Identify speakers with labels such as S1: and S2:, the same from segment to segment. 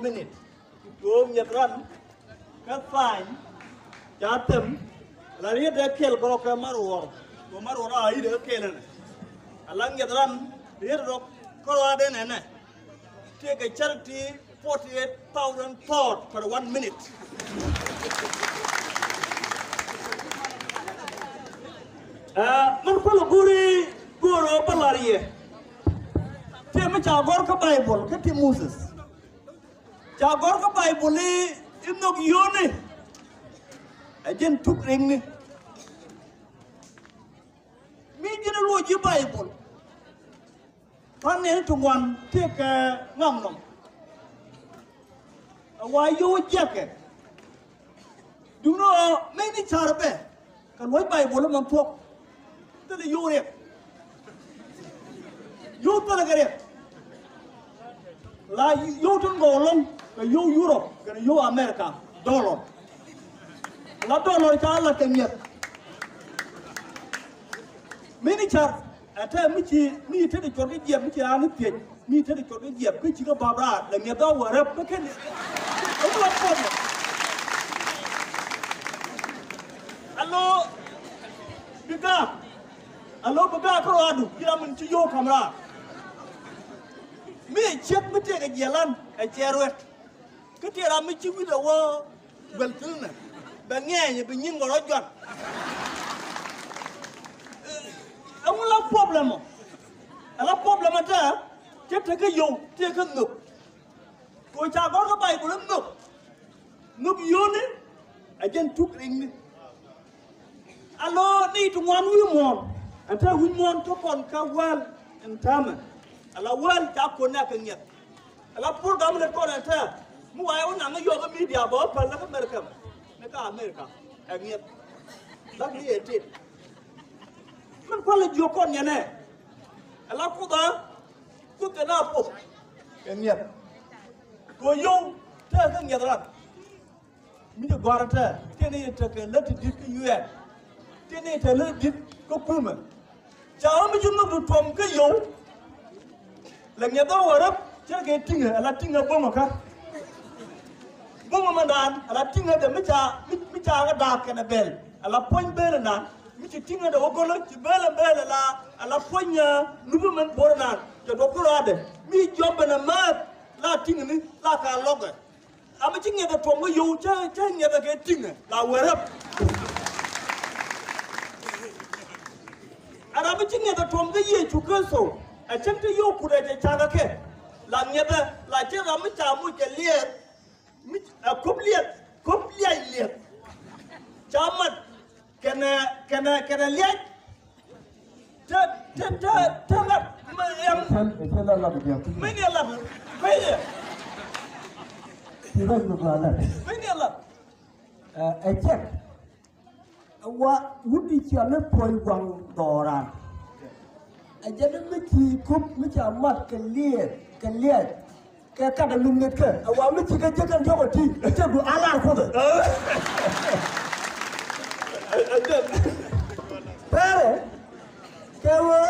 S1: minute. Go Nhật run, các fine, trả tầm, là riết để kêu có cái maruor, có maruor ai để kêu này. Alang Nhật run, riết rồi có ra đây này. Take a charity 48,000 thought for 1 minute. Man ko guri goro balariye. Te me cha gor ka Bible ka ti Moses. Cha gor ka Bible inok yone. Ajen tuk ring ni. Mi jina lo ji Bible. Pan ne tungwan te ka ngam ngam. Why you jacket? Do you know many charbe? Kan wai Bible man pok. Tadi you rep. You tala kare. La you tun go long, you Europe, you America, dollar. La dollar cha la kenyet. Many char ata mi tadi chori diep mi ani pie. Mi tadi chori diep ki chiga babra la ngeda warap ka ken. Apa problem? Hello, Biga. Hello, Biga. Kau adu, kita mencium kamera. Mi cek mesti ke jalan, cerewet. Kita ramai cium itu wah, beltulna. Bangnya, bingin ngorojan. Apa problem? Apa problem ada? Kita ke yo, kita ke nup. Kau cakap ke baik belum nup. Nup yo ni, ajen tuk ring ni. Alo ni tungwan wimon, anta wimon topon kawal entama. Ala wal ta kona kanyat. Ala pur gam le kona ta. Mu ay ona nga yoga media ba pal la America. Na ka America. Anyat. Dak ni etit. Man ko le jokon nyane. Ala ku da ku te na po. Anyat. Ko yo ta kanyat rat. Mi de gwarata tene ta ke lati dik UN. Tene ta le dik ko kuma. Cha mi jum no tom ke yo. La nya do warap cha ke tinga ala tinga boma ka. Boma mandan ala tinga de mi cha ga da ke na bel. Ala poñ bel na mi ci tinga de ogolo ci bel la ala poña nubu man borna to do ko ade mi jomba na ma la tinga ni la ka loga. Ama ci nya da tom go yo cha nya da ke tinga la warap. Ara mi ci nya da tom ga ye chu ka so. A chân cái yêu cụ để cha cái kệ làm như thế là chứ là mới chào mũi cái liệt cúp liệt cha mặt cái này liệt thế là mà em mấy ngày làm mấy ngày mấy ngày làm
S2: ai chết wa wudi chi ana poi wang doran jadi mesti kup mesti amat keliat ke kada lumit ke awak mesti ke jangan jawab ti macam du ala ko tu pare kewa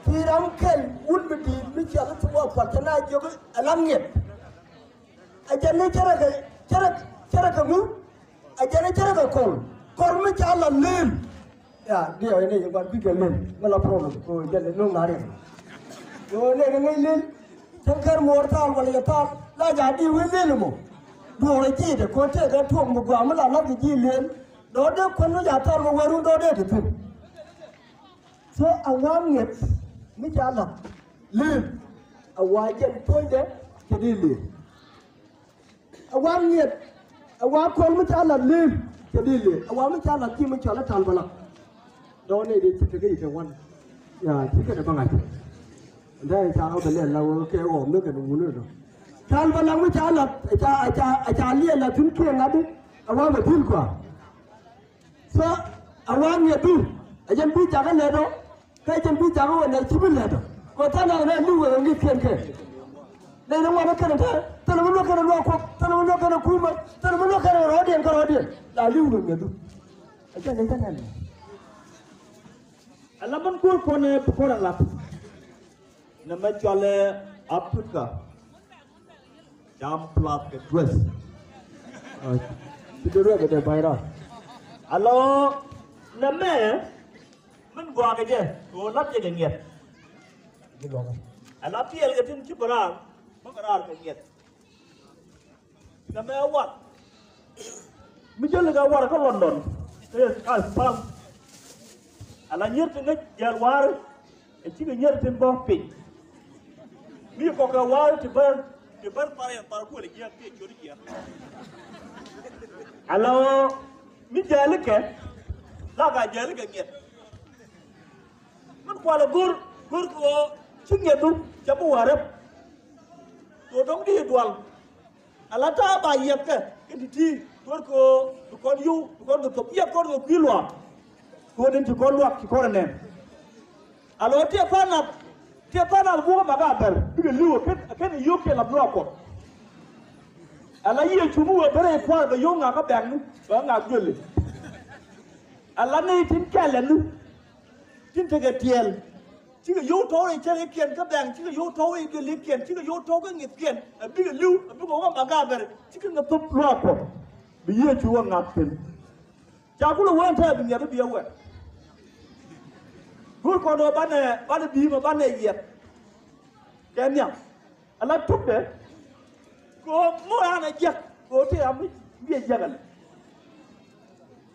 S2: tiram kel un bedi mesti ala semua partena jogo alam nyet aja ne cara kamu aja ne cara kol mesti ala lem. Ya, dia ini yang buat bikin malah problem. Oh, jadi nung nari. Oh, ni lin. Tengkar mortal wala yatal. La jadi lin mo. Dua lagi deh. Kau cakap kan tuang gua malah lagi lin. Dode kono yatal mo waru dode tu. So awam nyet, mijalah lin. Awajen pun deh jadi lin. Awam nyet, awam kau mijalah lin jadi lin. Awam mijalah ki mijalah talbala. Đó này đi chụp cái gì cho anh, ya chụp cái này bằng ảnh, đây cha nó phải liền là cái ổn nước cái đồ nữa rồi, cha nó làm cái cha là cha liền là chúng kia ngắt đi, awam phải phun quả, so awam nhà tu, dân pi cha cái này đó, cái dân pi cha cái này chụp cái này đó, còn ta nào này lưu ở cái kia kia, đây nó nói cái này thế, ta nó nói cái này lo khoác, ta nó nói cái này cùm, ta nó nói cái này rõ điện, là lưu được nhà tu, cái này thế này.
S1: Alaman ko kone pokora lap. Na majale Afrika. jam plot ke dress
S2: itu dua kita bayar
S1: alo name mình qua cái gì cô lắp cái nghiệp lắp tiền cái tin chụp ra mất cái nghiệp name what mình chơi cái what cái London cái Palm ala nyert nga jal war e ci nyert tin bo pi mi ko ka war ti bar pare par ko le giya pe jori giya ala mi jal ke la ga jal ke nyet man ko la gur ko ci ngedu ca bu warab to dong di dual ala ta ba yep ke ti tor ko kon yu kon ko yep kon ko kilwa ko den ci ko luak ci ko ne alo te pana bu ma ga ber bi liwo ken yu ke la blok ko ala yi ci mu bere ko ga yo nga ka bang ba nga gele ala ne tin kala nu tin te ga tiel ci ga yo to ri ci ken ka bang ci ga yo to ri ge li ken ci ga yo to ga ngit ken bi ga liw bi ko ma ga ber ci ga top blok ko bi yi ci wa nga tin ja ku lo wa ta bi ya bi ya wa Guru kono bane bi ma bane yet kenya ala tuppe ko mo ana jek ko te am bi jagal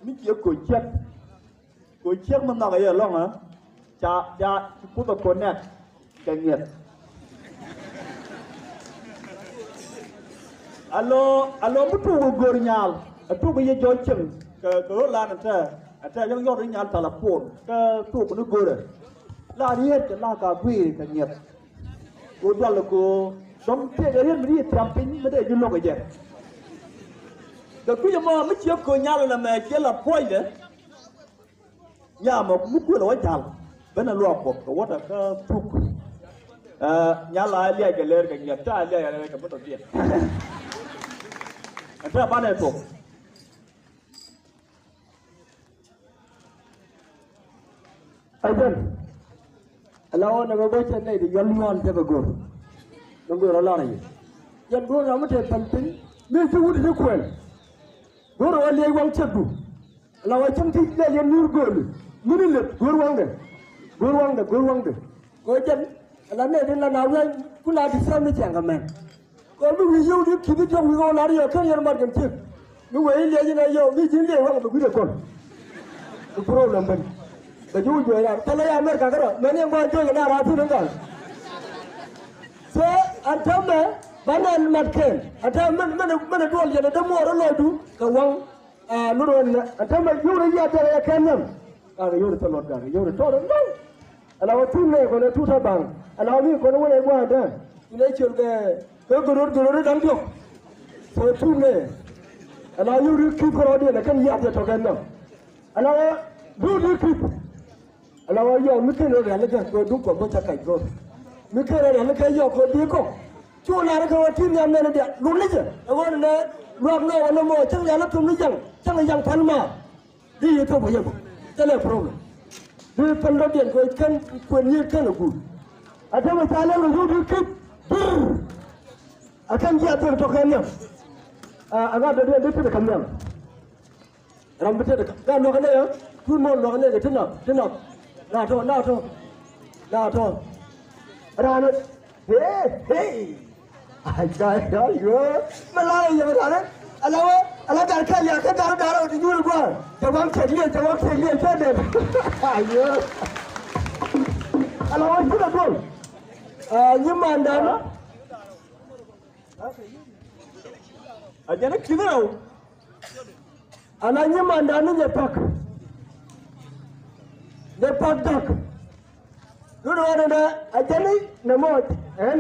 S1: mi ki ko jek ma na ga ya long ha ja ku ba ko net kenya alo mutu gor nyal atu bi ye jo chen ko la na ta ata yang yo ri nyal telefon ke tu ko no gore la riet la ka gwi ka nyet ko dal ko dom te ga yen ri tramping me de ju lo ko je da ku yo mo mi che ko nyal na me che la poi de ya mo mu ku lo jal bena lo ko ko wata ka tuk nyala ali ga ler ka nyet ta ali ga ka boto bien ata ba ne to
S2: Aidan, alawan na baca ni di yaluan te bagor, bagor alar ni. Yang gor ramu te penting, ni tu udah dikuat. Gor wali wang cebu, alawan cemti le yang nur gor, nur le gor wang de. Gojan, alawan ni la nawan kula di sana jangan main. Gor tu video ni kita jom video lari akan yang margam cip. Ni wali le yang ayo, ni jindi wang tu kita kon. Tu problem ben. Baju jual ya, kalau yang Amerika karo, mana yang buat jual nak ratu nenggal. So, antam mana matken, antam mana jual je, antam orang lodu, kawang nurun, antam jual je ada yang kenyam, kalau jual telur kan, jual telur kan. Alau tu ni kono tu Tabang, alau ni kono mana yang buat dah, ini jual ke gurur dangduk. So tu ni, alau jual kip kalau dia nak kan ada tu kenyam, alau jual kip. Alawa yo mungkin orang nak kau duk kau baca kai kau, mungkin orang nak yo kau dia kau, cuma nak kau tim yang mana dia, luar je, awak nak luar nak mau cang yang nak tu cang yang palma, dia itu boleh bu, tak problem. Dia pendapat kau kau ni kan aku, ada masalah lu dikit, akan dia tu tokannya, agak dia tu tokannya, rambut dia, kan lu kan ya, tu mau lu kan ya, tenang. Nah tu. Rana, hey. Ajar yo. Malay yang mana? Ala darkan ya kan darah di jual gua. Jawab sekalian saja. Ayo. Ala sudah tu. Nyaman dan. Aja nak kira. Ala nyaman dan ni pak. Depak dak. Dulu ada aja ni namo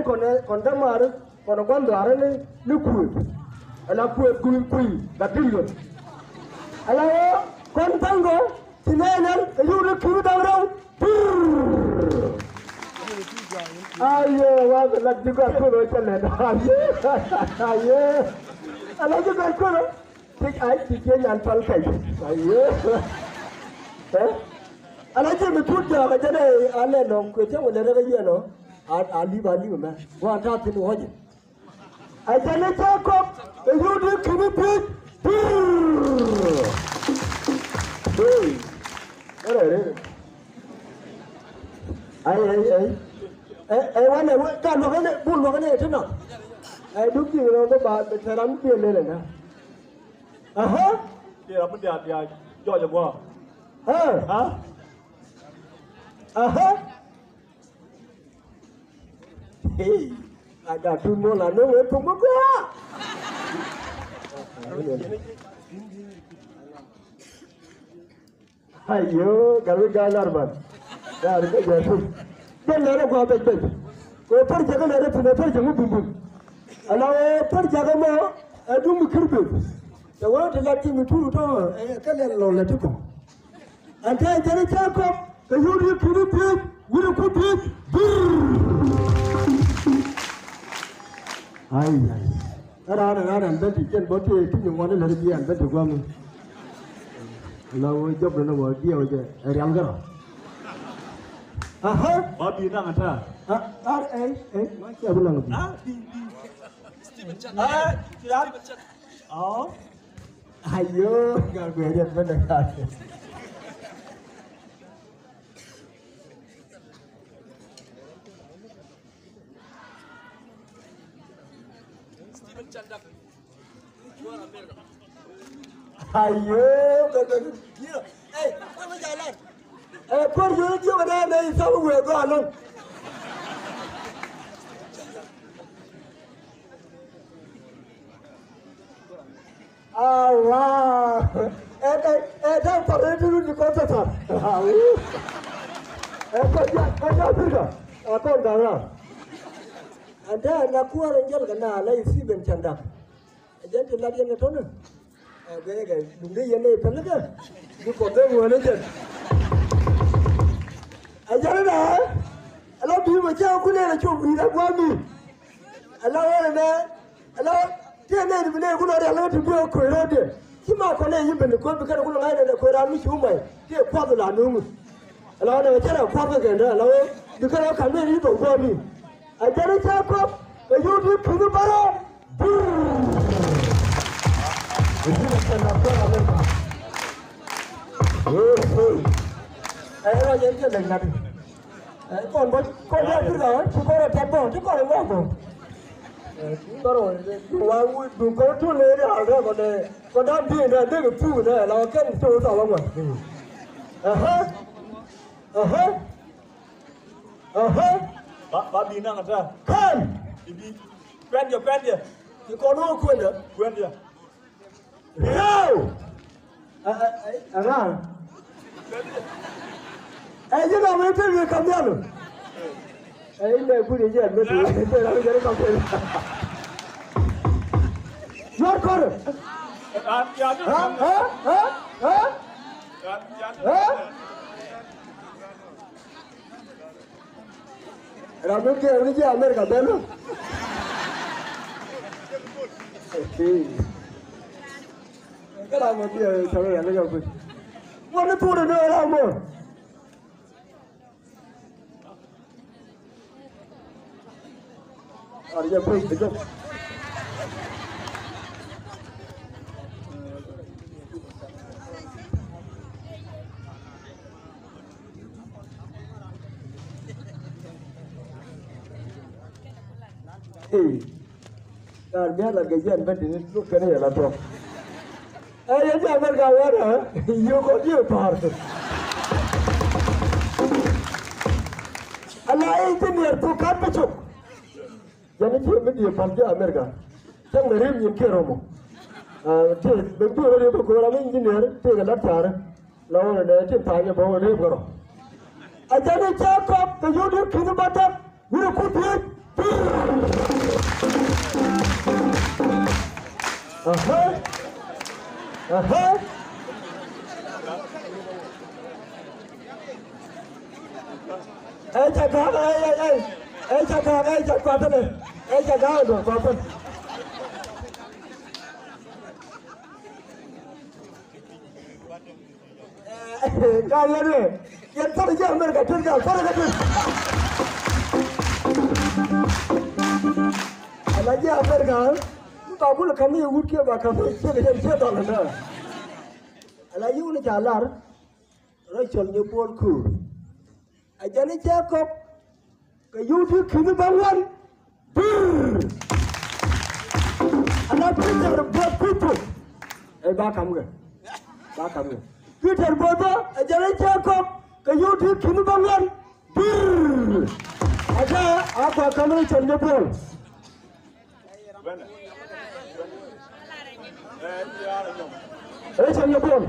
S2: kon damar kon gondar ni lukut. Ala kuat kui batilun. Ala kon tango sinenan yuru kiru daurau. Ayo wah lag juga kulo chalen. Ayo. Ala juga kulo. Tik ai tiknya antal kai. Ayo. Alaje mtuja kajana aleno kwete wale rega yeno ali bali me wa ta tinu hoje I tell you, Jacob, the you can be big. I want to come on it, bull on it, no. I do you know about the Taram Pier.
S1: Yeah, put that, Georgia War.
S2: Huh? Hey, I got 2 more. I know where to go. Ayo, kalau jalan man, dah ada jalan. Dia lari gua betul. Kau pergi lari penatar jangan bumbung. Alah, pergi mau, aduh mikir betul. Jawab terlati mikir tu, kalau lalu tu kau. Antara jadi cakap, kalau dia kiri betul, guru betul. Ay. Ada, nanti kian boti tu yang mana lari dia, nanti gua ni. Lalu job mana buat dia aja, rianggar. Aha.
S1: Babi nak ada.
S2: Macam apa lagi?
S1: Tidak. Oh.
S2: Ayo, kalau berian mana kaya. Ayo, betul. Mana jalan? Kau jadi dia mana ni? Sama gue kau alun. Allah. Dah pada dulu di kota tak. Kau pergi. Kau dah. Ada nak keluar angel kena lagi si bencanda. Jadi lagi yang itu ni. Gaya bunda yang ni pernah kan? Di kota mana je? Ajar dah. Alah biar macam aku ni nak cuba beri aku ni. Alah orang ni, alah dia ni benda aku nak alah tu dia kau ada dia. Cuma kau ni yang benda kau bukan aku nak ada kau ramai cuma dia kuat tu lah nunggu. Alah orang macam mana kuat tu kan? Alah bukan aku kami ni tu kau ni. Ajar cakap, kau ni kena barang. Ini macam apa Amerika? Orang yang je lagi nanti. Kau dia juga, kau ada Tabang, kau ada apa? Kau tu leh ada kau dah dia dah pu dah, lawan kan tu tahu apa?
S1: Babi nak ada.
S2: Kan?
S1: Ibi, kuat dia.
S2: Kau nak kuat dia?
S1: Kuat dia.
S2: Yo! Anak. Jangan main ni kamera. Ini boleh je, betul. Itu lagi jadi kamera. Luar kor. Ramu ke ni je Amerika betul. Kalau dia cakap yang ni apa? Mana pun ada ramu. Ada apa itu? Biar lagi jangan berdiri tu kena ya lapor. Yang jangan kawan, you kau dia par. Allah itu ni bukan macam. Jadi dia pergi Amerika. Jangan merim yang keromo. Betul dia berkorang engineer, dia nak cari. Lawan dia tanya bawa dia berkorang. Jadi cakap, kalau dia kena batak, dia kuat. Cakap tu ni. Cakap tu, apa? Kaya ni, yang terjadi Amerika terjadi. lagi Amerika tak boleh kami urut ke bakal saya dah lah. Lagi uni jalan, Rachel nyebut ku. Aja ni Jacob ke YouTube kini bangun. Anak Peter buat kutu. Bakam ke? Peter buat aja ni Jacob ke YouTube kini bangun. Aja apa kamu nyebut? Rachel nyebut.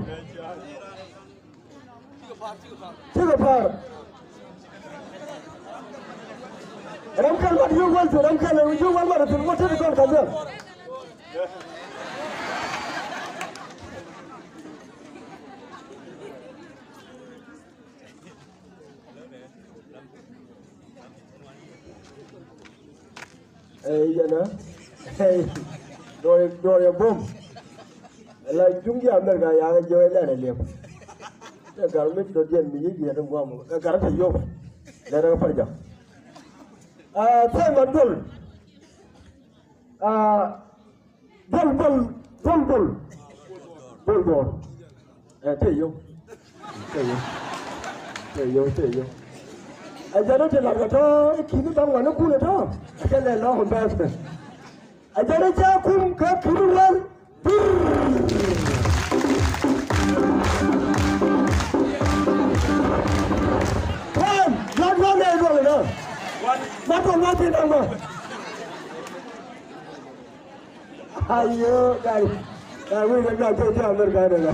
S2: Tiga par. Ramkan mat yuwan tu, ramkan yuwan mat tu, macam tu kan kaza. Iya doi bom. La jungi Amerika yang jauh lah ni lihat. Kalau mesti dia miji dia tu gua mau. Kalau tu yo, dia nak pergi. Saya mandul. Bol. Teyo. Ajaran je lagu tu, kini bang mana kulit tu? Ajaran lah honda tu. Ajaran jakum ke kuruan. Kan, lagu ni dulu na. Mati nama. Ayo, guys. Kami nak kerja Amerika ni.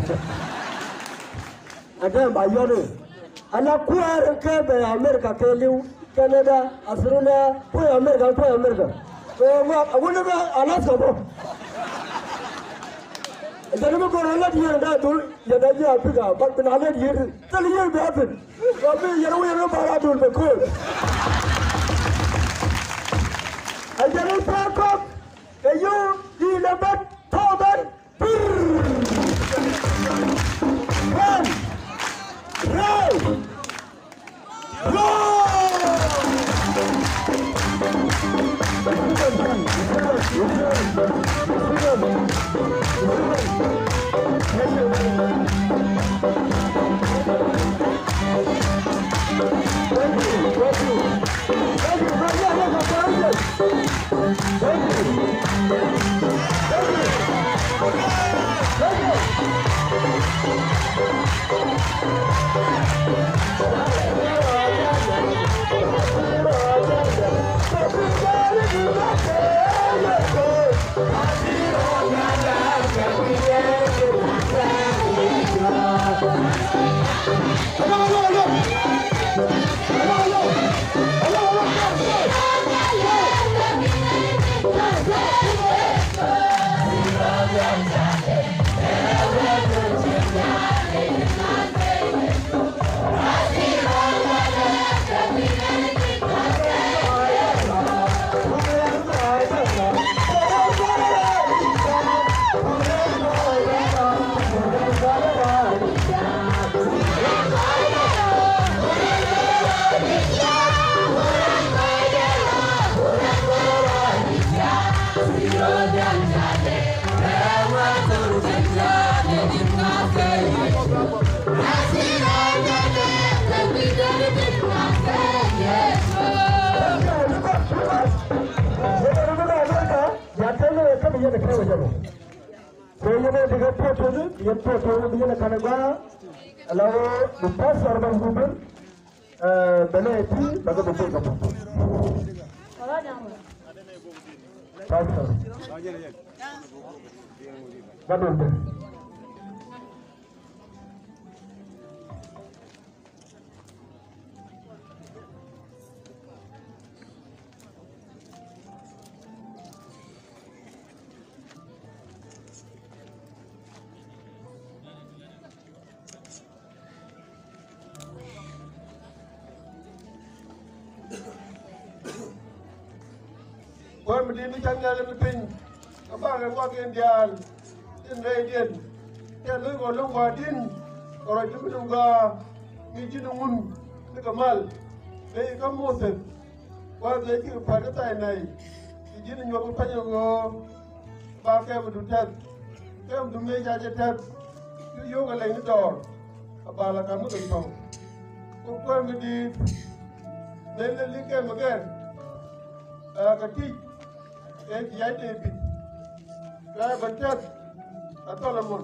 S2: Ada bayar ni. Anak kuar ke Amerika ke Liu, Canada, Australia, pun Amerika. Aku ni anak siapa? Jadi aku orang dia dah dulu, dia dah jadi Afrika, bak benar dia, terlihat berapa? Tapi yang barat dulu betul. Ajaran Jacob, kayu di lebat Tabang. Kan,
S3: Kau berdiri canggah lebih pin, apa yang kau kendian, kendian, kendian kalau wadin, orang itu menunggu, izin ungun, ni kemal, ni kamu sen, kau jadi pada tay nai, ji ni nyobu panyo go ba ke mu tet ke mu me ja je tet yo ga le ni dor ba la ka mu de to ko mi di le li ke mu ge ka ti e ji ya de bi la ba tet a to la mun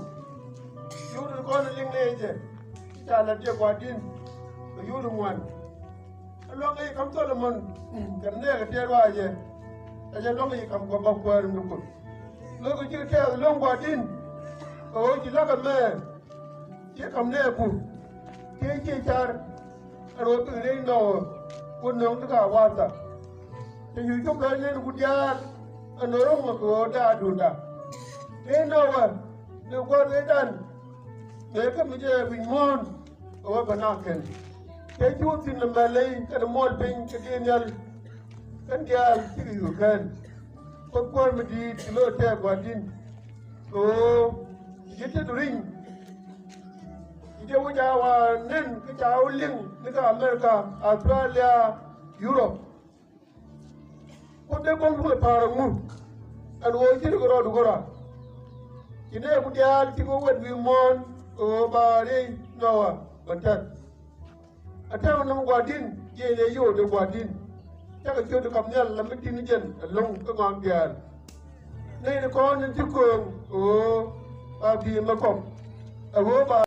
S3: yo de ko ni ling le je ta la de kwa din yo de mwan long ấy không tôi là mình cái này cái tiền hoa gì, cái long ấy không có bao quát được cũng, lúc cái chuyện theo long qua tin, chỉ là cái mẹ, chỉ cầm này phụ, cái char, rồi từ đây nó, quân nông tất cả hoa ta, thì như chúng ta nên quân gia, nó không mà có đa đủ đa, thế nào mà, nếu qua thế đàn, để cái mình chơi bình môn, ở bên nào khen. Cái chú tin là mà lấy cái món bánh cái gì nhỉ? Cái gì chỉ có khen. Có quan mà đi lôi theo qua tin. Cái gì đó ring. Cái bây giờ nên cái cháu Lienge, cái America, Australia, Europe. Có thể con người phá ra mu. Anh ơi chỉ có đồ ra. Cái này cũng đi chỉ có vật vi món bà đi nào vấn đề. Atau nama guadin, ye le yo de guadin. Cakap kau tu kamnya lambat ini jen, long kemangian. Ni ni kau nanti kau, abi makom, awo ba.